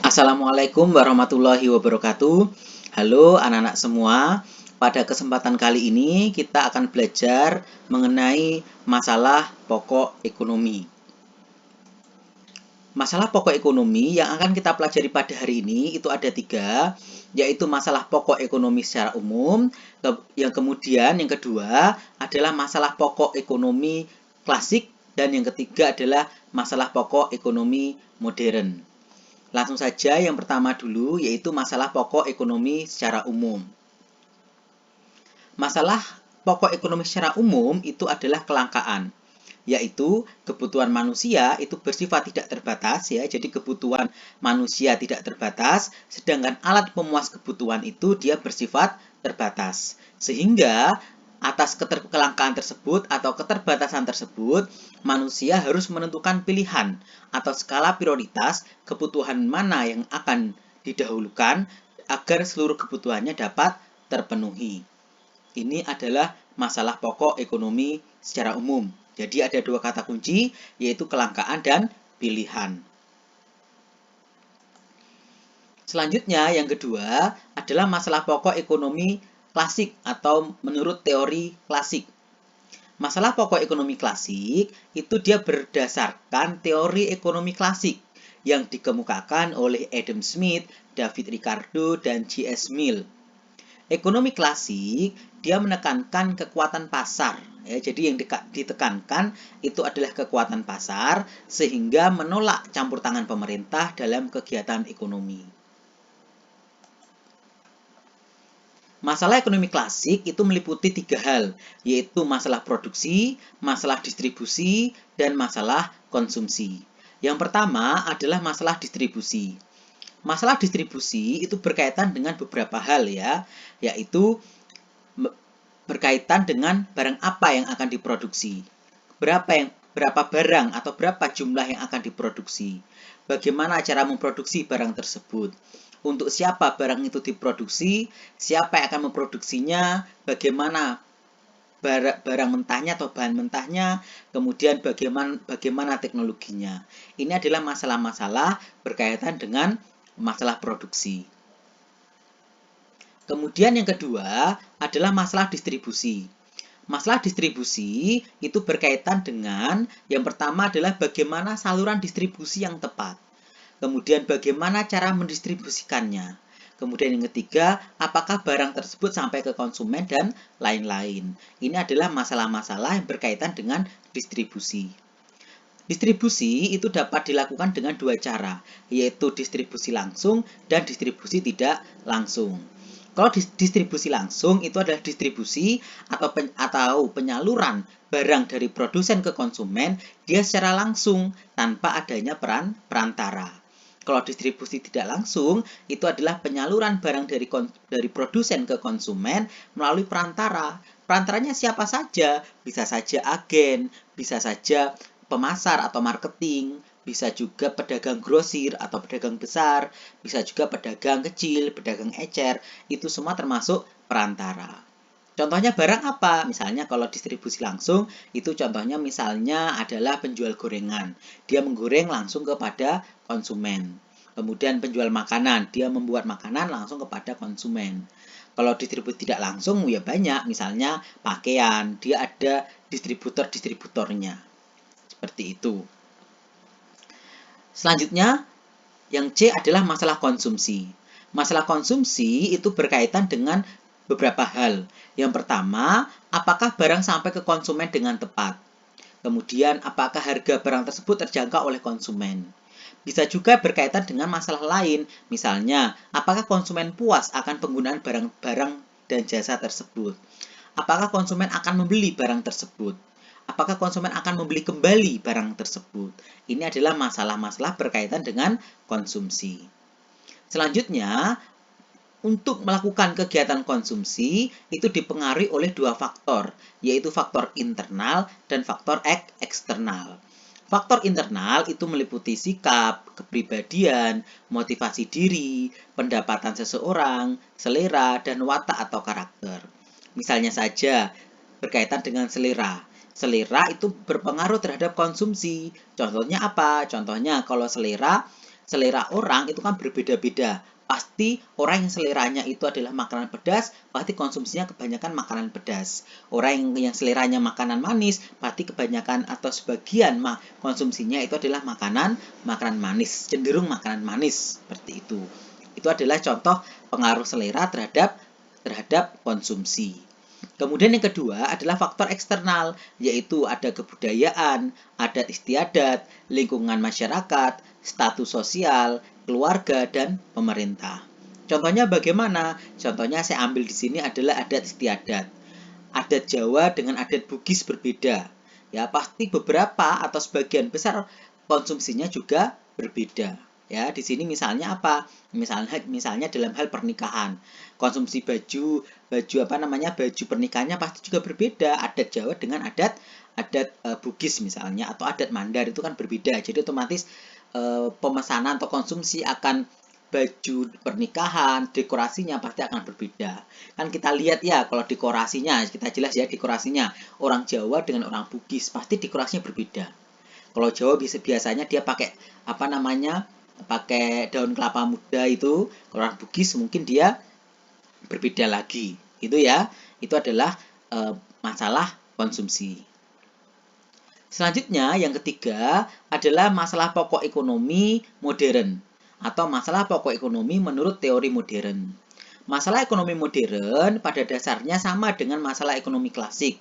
Assalamualaikum warahmatullahi wabarakatuh. Halo anak-anak semua. Pada kesempatan kali ini kita akan belajar mengenai masalah pokok ekonomi. Masalah pokok ekonomi yang akan kita pelajari pada hari ini itu ada 3, yaitu masalah pokok ekonomi secara umum, yang kemudian yang kedua adalah masalah pokok ekonomi klasik, dan yang ketiga adalah masalah pokok ekonomi modern. Langsung saja yang pertama dulu, yaitu masalah pokok ekonomi secara umum. Masalah pokok ekonomi secara umum itu adalah kelangkaan, yaitu kebutuhan manusia itu bersifat tidak terbatas ya. Jadi kebutuhan manusia tidak terbatas, sedangkan alat pemuas kebutuhan itu dia bersifat terbatas. Sehingga atas kelangkaan tersebut atau keterbatasan tersebut, manusia harus menentukan pilihan atau skala prioritas kebutuhan mana yang akan didahulukan agar seluruh kebutuhannya dapat terpenuhi. Ini adalah masalah pokok ekonomi secara umum. Jadi ada 2 kata kunci, yaitu kelangkaan dan pilihan. Selanjutnya, yang kedua adalah masalah pokok ekonomi klasik atau menurut teori klasik. Masalah pokok ekonomi klasik itu dia berdasarkan teori ekonomi klasik yang dikemukakan oleh Adam Smith, David Ricardo, dan J.S. Mill. Ekonomi klasik dia menekankan kekuatan pasar ya. Jadi yang ditekankan itu adalah kekuatan pasar sehingga menolak campur tangan pemerintah dalam kegiatan ekonomi. Masalah ekonomi klasik itu meliputi 3 hal, yaitu masalah produksi, masalah distribusi, dan masalah konsumsi. Yang pertama adalah masalah distribusi. Masalah distribusi itu berkaitan dengan beberapa hal ya, yaitu berkaitan dengan barang apa yang akan diproduksi, berapa barang atau berapa jumlah yang akan diproduksi, bagaimana cara memproduksi barang tersebut, untuk siapa barang itu diproduksi, siapa yang akan memproduksinya, bagaimana barang mentahnya atau bahan mentahnya, kemudian bagaimana teknologinya. Ini adalah masalah-masalah berkaitan dengan masalah produksi. Kemudian yang kedua adalah masalah distribusi. Masalah distribusi itu berkaitan dengan yang pertama adalah bagaimana saluran distribusi yang tepat. Kemudian bagaimana cara mendistribusikannya. Kemudian yang ketiga, apakah barang tersebut sampai ke konsumen dan lain-lain. Ini adalah masalah-masalah yang berkaitan dengan distribusi. Distribusi itu dapat dilakukan dengan 2 cara, yaitu distribusi langsung dan distribusi tidak langsung. Kalau distribusi langsung itu adalah distribusi atau penyaluran barang dari produsen ke konsumen dia secara langsung tanpa adanya perantara. Kalau distribusi tidak langsung itu adalah penyaluran barang dari produsen ke konsumen melalui perantara. Perantaranya siapa saja? Bisa saja agen, bisa saja pemasar atau marketing, bisa juga pedagang grosir atau pedagang besar, bisa juga pedagang kecil, pedagang ecer, itu semua termasuk perantara. Contohnya barang apa? Misalnya kalau distribusi langsung, itu contohnya misalnya adalah penjual gorengan. Dia menggoreng langsung kepada konsumen. Kemudian penjual makanan, dia membuat makanan langsung kepada konsumen. Kalau distribusi tidak langsung, ya banyak. Misalnya pakaian, dia ada distributor-distributornya. Seperti itu. Selanjutnya, yang C adalah masalah konsumsi. Masalah konsumsi itu berkaitan dengan beberapa hal. Yang pertama, apakah barang sampai ke konsumen dengan tepat? Kemudian, apakah harga barang tersebut terjangkau oleh konsumen? Bisa juga berkaitan dengan masalah lain, misalnya, apakah konsumen puas akan penggunaan barang-barang dan jasa tersebut? Apakah konsumen akan membeli barang tersebut? Apakah konsumen akan membeli kembali barang tersebut? Ini adalah masalah-masalah berkaitan dengan konsumsi. Selanjutnya, untuk melakukan kegiatan konsumsi itu dipengaruhi oleh 2 faktor, yaitu faktor internal dan faktor eksternal. Faktor internal itu meliputi sikap, kepribadian, motivasi diri, pendapatan seseorang, selera, dan watak atau karakter. Misalnya saja, berkaitan dengan selera. Selera itu berpengaruh terhadap konsumsi. Contohnya apa? Contohnya kalau selera selera orang itu kan berbeda-beda. Pasti orang yang seleranya itu adalah makanan pedas, pasti konsumsinya kebanyakan makanan pedas. Orang yang seleranya makanan manis, pasti kebanyakan atau sebagian konsumsinya itu adalah makanan manis, cenderung makanan manis seperti itu. Itu adalah contoh pengaruh selera terhadap konsumsi. Kemudian yang kedua adalah faktor eksternal, yaitu ada kebudayaan, adat istiadat, lingkungan masyarakat, status sosial, keluarga, dan pemerintah. Contohnya bagaimana? Contohnya saya ambil di sini adalah adat istiadat. Adat Jawa dengan adat Bugis berbeda. Ya, pasti beberapa atau sebagian besar konsumsinya juga berbeda. Ya, di sini misalnya apa? Misalnya dalam hal pernikahan. Konsumsi baju baju pernikahannya pasti juga berbeda. Adat Jawa dengan adat Bugis misalnya atau adat Mandar itu kan berbeda. Jadi otomatis pemesanan atau konsumsi akan baju pernikahan, dekorasinya pasti akan berbeda. Kan kita lihat ya, kalau dekorasinya, kita jelas ya dekorasinya. Orang Jawa dengan orang Bugis, pasti dekorasinya berbeda. Kalau Jawa biasanya dia pakai pakai daun kelapa muda itu. Kalau orang Bugis mungkin dia berbeda lagi. Itu ya, itu adalah masalah konsumsi. Selanjutnya, yang ketiga adalah masalah pokok ekonomi modern atau masalah pokok ekonomi menurut teori modern. Masalah ekonomi modern pada dasarnya sama dengan masalah ekonomi klasik,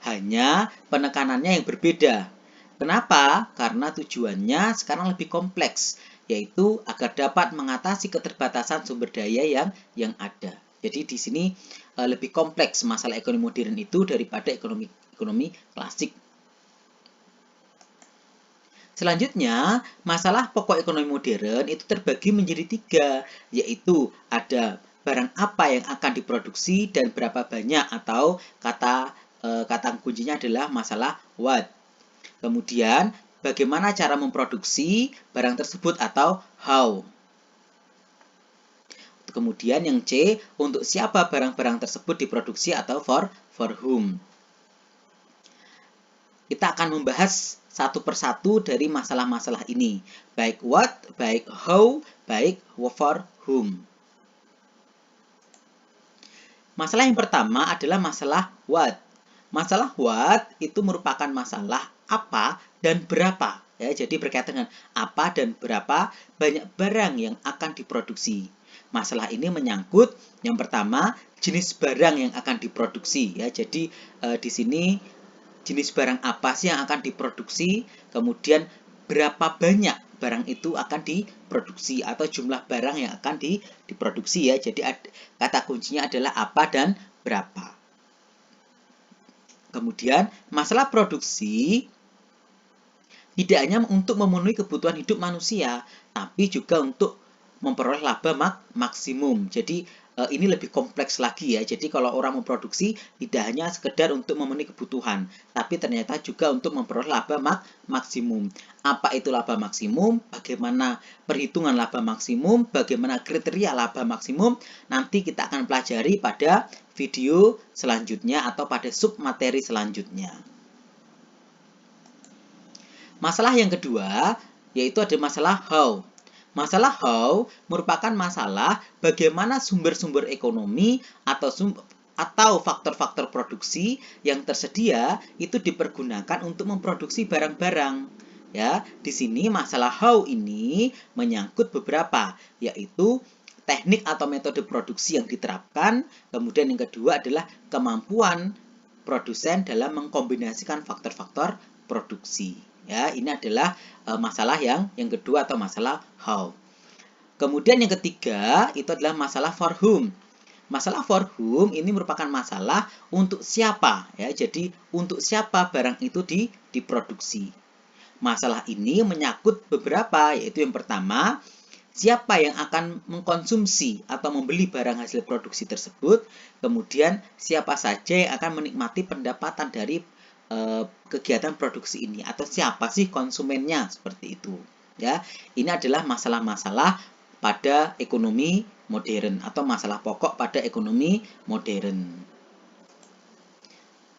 hanya penekanannya yang berbeda. Kenapa? Karena tujuannya sekarang lebih kompleks, yaitu agar dapat mengatasi keterbatasan sumber daya yang ada. Jadi di sini lebih kompleks masalah ekonomi modern itu daripada ekonomi klasik. Selanjutnya, masalah pokok ekonomi modern itu terbagi menjadi 3, yaitu ada barang apa yang akan diproduksi dan berapa banyak, atau kata kuncinya adalah masalah what. Kemudian, bagaimana cara memproduksi barang tersebut atau how. Kemudian yang C, untuk siapa barang-barang tersebut diproduksi atau for whom. Kita akan membahas satu persatu dari masalah-masalah ini. Baik what, baik how, baik for whom. Masalah yang pertama adalah masalah what. Masalah what itu merupakan masalah apa dan berapa. Ya, jadi berkaitan dengan apa dan berapa banyak barang yang akan diproduksi. Masalah ini menyangkut yang pertama jenis barang yang akan diproduksi. Ya, jadi di sini jenis barang apa sih yang akan diproduksi, kemudian berapa banyak barang itu akan diproduksi atau jumlah barang yang akan diproduksi ya. Jadi kata kuncinya adalah apa dan berapa. Kemudian masalah produksi tidak hanya untuk memenuhi kebutuhan hidup manusia, tapi juga untuk memperoleh laba maksimum. Jadi ini lebih kompleks lagi ya. Jadi kalau orang memproduksi tidak hanya sekedar untuk memenuhi kebutuhan, tapi ternyata juga untuk memperoleh laba maksimum. Apa itu laba maksimum? Bagaimana perhitungan laba maksimum? Bagaimana kriteria laba maksimum? Nanti kita akan pelajari pada video selanjutnya atau pada submateri selanjutnya. Masalah yang kedua yaitu ada masalah how. Masalah how merupakan masalah bagaimana sumber-sumber ekonomi atau faktor-faktor produksi yang tersedia itu dipergunakan untuk memproduksi barang-barang. Ya, di sini masalah how ini menyangkut beberapa, yaitu teknik atau metode produksi yang diterapkan, kemudian yang kedua adalah kemampuan produsen dalam mengkombinasikan faktor-faktor produksi. Ya, ini adalah masalah yang kedua atau masalah how. Kemudian yang ketiga itu adalah masalah for whom. Masalah for whom ini merupakan masalah untuk siapa ya. Jadi untuk siapa barang itu diproduksi. Masalah ini menyangkut beberapa, yaitu yang pertama, siapa yang akan mengkonsumsi atau membeli barang hasil produksi tersebut. Kemudian siapa saja yang akan menikmati pendapatan dari kegiatan produksi ini, atau siapa sih konsumennya, seperti itu ya. Ini adalah masalah-masalah pada ekonomi modern atau masalah pokok pada ekonomi modern.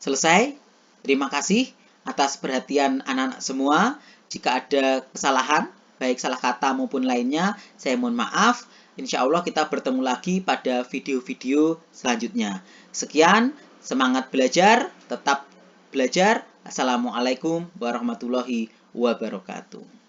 Selesai. Terima kasih atas perhatian anak-anak semua. Jika ada kesalahan baik salah kata maupun lainnya, saya mohon maaf. Insya Allah kita bertemu lagi pada video-video selanjutnya. Sekian, semangat belajar, tetap belajar. Assalamualaikum warahmatullahi wabarakatuh.